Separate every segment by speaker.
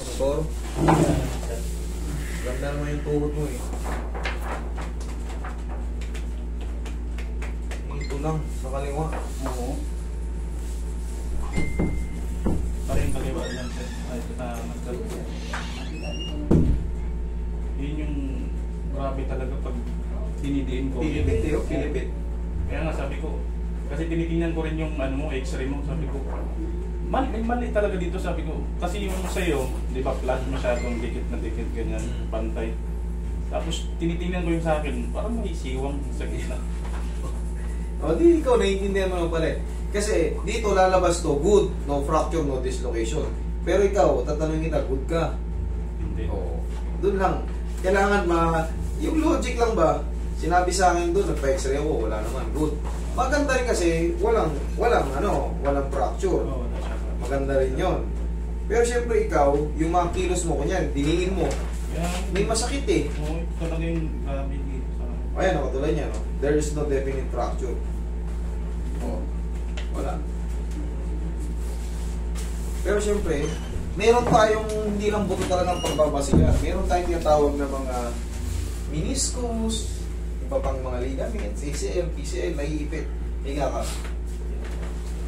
Speaker 1: Motor. Ganda naman yung tuhod mo eh. Ito lang, sa kaliwa.
Speaker 2: Oo. Paring kaliwa lang sir. Ay, master. Yun yung grabe talaga pag dinidiin ko.
Speaker 1: Pilipit eh, pilipit.
Speaker 2: Kaya nga sabi ko, kasi tinitingnan ko rin yung ano mo, x-ray mo, sabi ko, mali talaga dito, sabi ko. Kasi yung sa'yo, di ba, flat masyadong dikit na dikit, ganyan, pantay. Tapos tinitingnan ko yung sa akin, parang may siwang sa gitna.
Speaker 1: O di ikaw, naiintindihan mo naman pala eh. Kasi dito lalabas to, good, no fracture, no dislocation. Pero ikaw, tatanungin kita, good ka?
Speaker 2: Hindi.
Speaker 1: Oo. Doon lang. Kailangan yung logic lang ba? Sinabi sa akin doon, nagpa-x-ray ako, wala naman, good. Maganda rin kasi, walang fracture.
Speaker 2: Oo,
Speaker 1: Maganda rin yon. Pero syempre ikaw, yung mga kilos mo, kunyan, diningin mo, may masakit eh.
Speaker 2: Oo, ito talaga yung grabe dito sa akin.
Speaker 1: Ayan, ako tulad niya, no? There is no definite fracture. Oo. Wala. Pero syempre, meron tayong hindi lang buto talagang pagbabasigan. Meron tayong tinatawag na mga meniscus, iba pang mga ligaments, ACL, PCL, naiipit. Higa ka.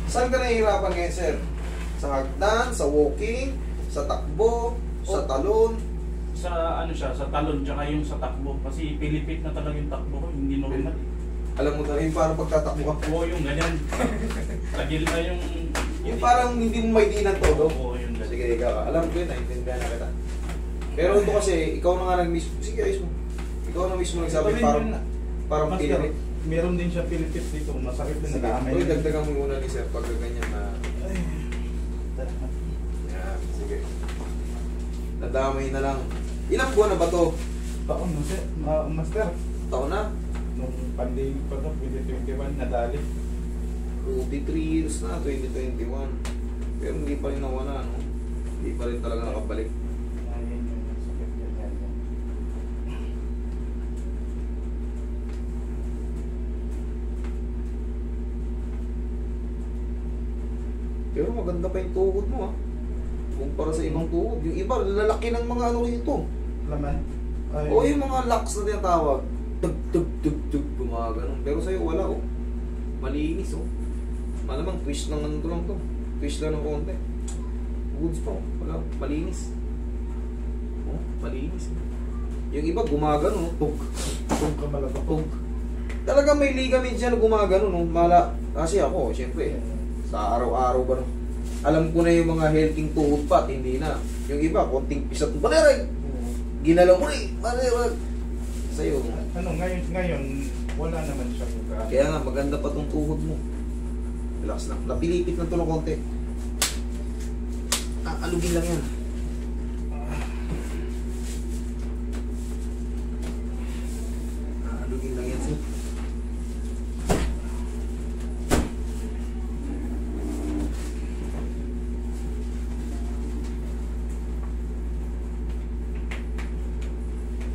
Speaker 1: Saan ka nahihirapan ngayon, sir? Sa hagdan, sa walking, sa takbo, sa talon?
Speaker 2: Sa ano siya, sa talon, tsaka yung sa takbo. Kasi pilipit na talaga yung takbo ko, hindi normal.
Speaker 1: Alam mo talaga yung parang pagtatakbo ka.
Speaker 2: Oo, yung ganyan. Tagil na yung...
Speaker 1: Yung parang hindi mo may dinan todo.
Speaker 2: Oo, yung ganyan.
Speaker 1: Sige, ikaw. Alam ko yun, naintindihan na kita. Pero ito kasi, ikaw na nga nag-mismo. Sige, ayos mo. Ikaw na mismo nagsabi, parang pinipit.
Speaker 2: Meron din siya pilipit dito, masakit din na damay.
Speaker 1: Uy, dagdagan mo muna ni sir pag ganyan na... Yan, sige. Nadamay na lang. Ilang buwan na ba to?
Speaker 2: Taon na siya, master.
Speaker 1: Taon na?
Speaker 2: Nung pandemic pa to, 2021, nadali.
Speaker 1: 23 years na, 2021. Pero hindi pa rin nawala, no? Hindi pa rin talaga nakabalik.
Speaker 2: Ayun yung sakit ganyan.
Speaker 1: Pero maganda pa yung tuhod mo, ha? Kumpara sa ibang tuhod. Yung iba, lalaki ng mga ano rito.
Speaker 2: Laman?
Speaker 1: O yung mga locks na tinatawag. Tug, gumagano. Pero sa'yo wala, oh. Malinis, oh. Malamang twist lang ano lang to. Twist lang ng konti. Goods pa, oh. Wala, malinis. Oh, malinis. Yung iba, gumagano, oh. Tug ka malaga, tug. Talaga may ligament siya na gumagano, no? Kasi ako, syempre, sa araw-araw ba, no? Alam ko na yung mga healthy tuhod pa, hindi na. Yung iba, konting pisat, baliray! Ginalaw mo rin, baliray! Sa'yo.
Speaker 2: Ano, ngayon, wala naman siya.
Speaker 1: Kaya nga, maganda pa tong tuhod mo. Relax lang. Napilipit na ito ng konti. Alugin lang yan. Alugin lang yan, sir.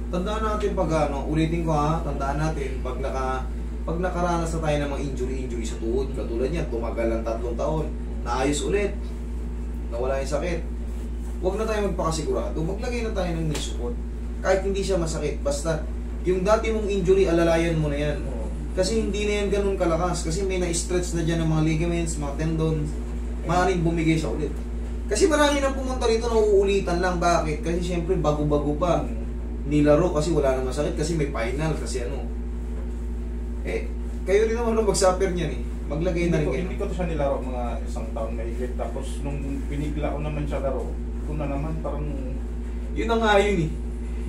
Speaker 1: Tandaan natin pag ano, ulitin ko ha, tandaan natin pag nakaranas na tayo ng mga injury sa tuhod, katulad niyan, tumagal ng 3 taon, naayos ulit, nawala yung sakit. Huwag na tayo magpakasigurado, maglagay na tayo ng knee support. Kahit hindi siya masakit, basta yung dati mong injury, alalayan mo na yan. Kasi hindi na yan ganun kalakas, kasi may na-stretch na dyan ng mga ligaments, mga tendons, maaaring bumigay sa ulit. Kasi marami nang pumunta rito na uulitan lang, bakit? Kasi syempre bago-bago pa. Nilaro kasi wala namang sakit kasi may final kasi ano. Kayo rin naman mag-suffer niyan eh. Maglagay na rin kayo.
Speaker 2: Hindi ko to siya nilaro mga 1 taon na higit. Tapos nung pinigla ko naman siya laro, ito na naman parang...
Speaker 1: Yun na nga yun eh.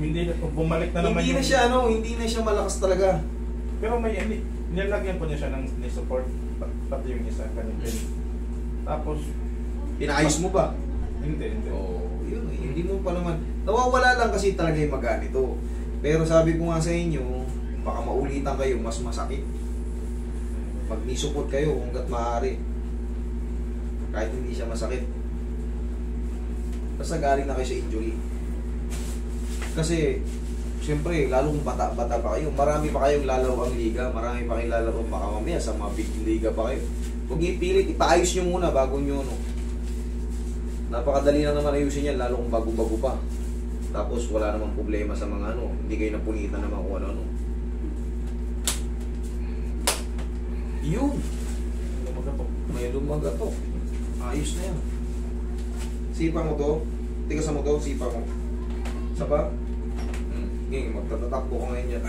Speaker 2: Hindi na, bumalik na naman
Speaker 1: hindi na siya ano, hindi na siya malakas talaga.
Speaker 2: Pero may nilagyan ko niya siya ng support pati yung isa kanina. Tapos
Speaker 1: pinaayos mo ba?
Speaker 2: Hindi.
Speaker 1: Oo, yun eh. Hindi mo pa naman. Nawawala lang kasi talaga yung maganito. Pero sabi ko nga sa inyo, baka maulitan kayo, mas masakit. Mag-support kayo hanggat maaari. Kahit hindi siya masakit. Basta galing na kayo sa injury. Kasi, siyempre, lalo kung bata-bata pa kayo, marami pa kayong lalaro ang liga, marami pa kayong lalaro baka mamaya sa mga big liga pa kayo. Huwag ipilit, ipaayos nyo muna bago nyo, no. Napakadali lang naman ayusin yan, lalo kung bago-bago pa. Tapos wala namang problema sa mga ano, hindi kayo napunitan naman kung ano-ano. Yun! May lumagatok. Ayos na yan. Sipa mo to. Tigasan mo to, sipa mo. Isa pa? Ngayon, magtatatakbo ko ngayon yan.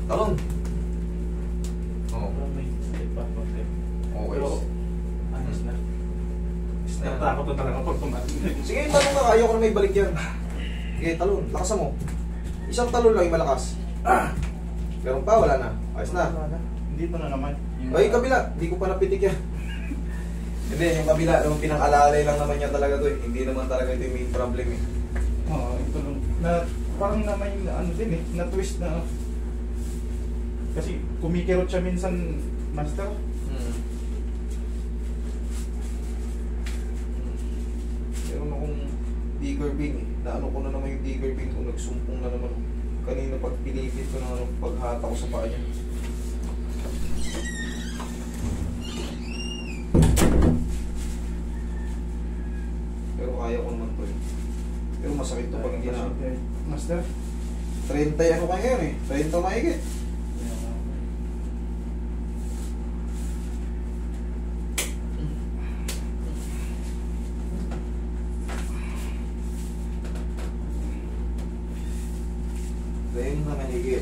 Speaker 1: Talon! Oo. Okay.
Speaker 2: Ayos na. Natakot na talaga pag tumating.
Speaker 1: Sige, talon ka. Ayaw ko na may balik yan. Sige, talon. Lakasan mo. Isang talon lang yung malakas. Meron pa, wala na. Ayos na.
Speaker 2: Hindi pa na naman.
Speaker 1: Ay, kabila. Hindi ko pa napitik yan. Hindi, yung kabila. Yung pinang-alalay lang naman niya talaga to eh. Hindi naman talaga ito yung main problem eh.
Speaker 2: Oo, ito lang. Na, parang na may ano din eh, na-twist na. Kasi kumikirot siya minsan, master.
Speaker 1: Meron akong digger bean eh. Naano ko na naman yung digger bean ko. Nagsumpong na naman. Kanina pag pinipit ko na ano, paghata ko sa paa niya. Pero kaya ko naman to eh. Pero masakit to pag hindi na.
Speaker 2: Master?
Speaker 1: 30 ano kaya yan eh. 30 mahigit. Ayun na mahigit.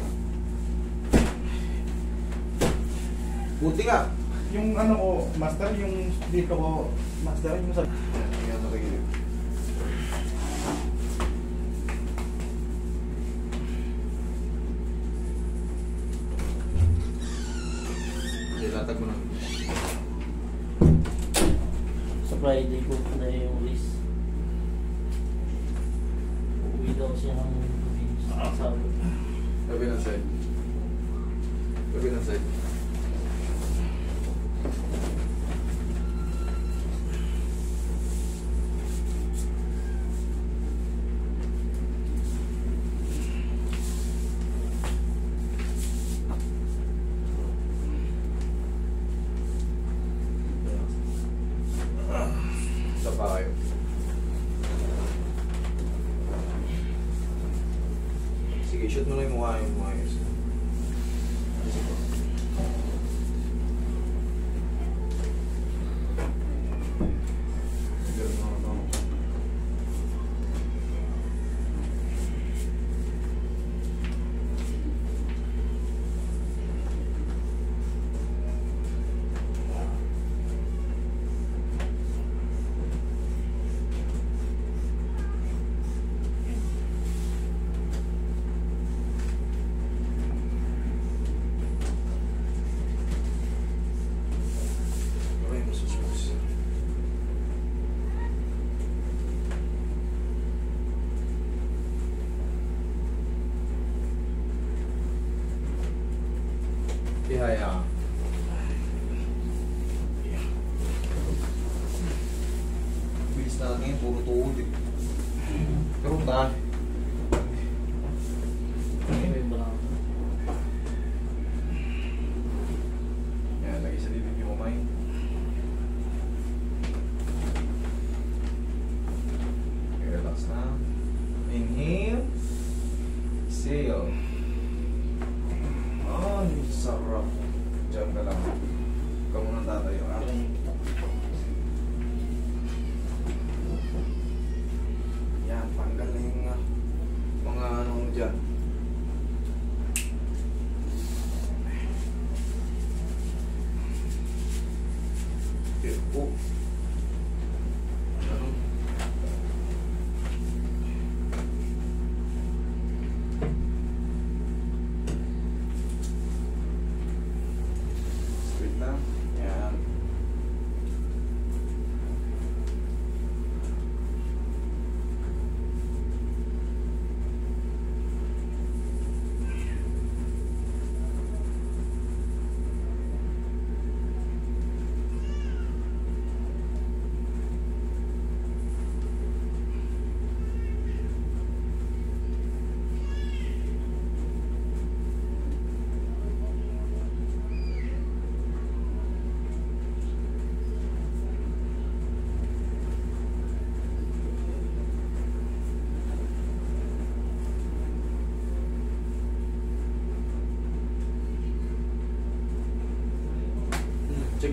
Speaker 1: Buti nga.
Speaker 2: Yung ano ko, master, yung dito ko, master, yung sa...
Speaker 1: Ayan na rin. Ilatag mo na.
Speaker 3: Sa Friday ko na yung list. Uuwi daw siya ng sabi.
Speaker 1: Gabi ng side. Gabi ng side. Isa pa kayo. Sige, shoot mo lang yung mukha yung mukha yun. Sige. Ganun mo ako. Ay, masusunod. Ihaya. Bilis natin, puro tuhod eh. Pero tahan. Yan, lagi sa bibig yung umay. Relax na. Inhale. Exhale. Ay, sarap. Diyan ka lang. Ikaw muna tatayo ha. Yan, tanggal na yung mga ano dyan. Oh. Ano? Straight lang. Yan.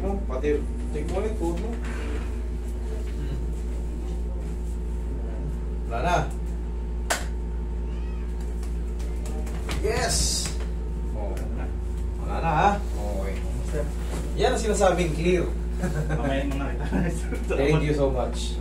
Speaker 1: mo, pati take mo ulit, tuhod mo. Wala na. Yes! Oh. Wala na ha? Okay. Yan ang sinasabing clear.
Speaker 2: Mamaya mo nakita.
Speaker 1: Thank you so much.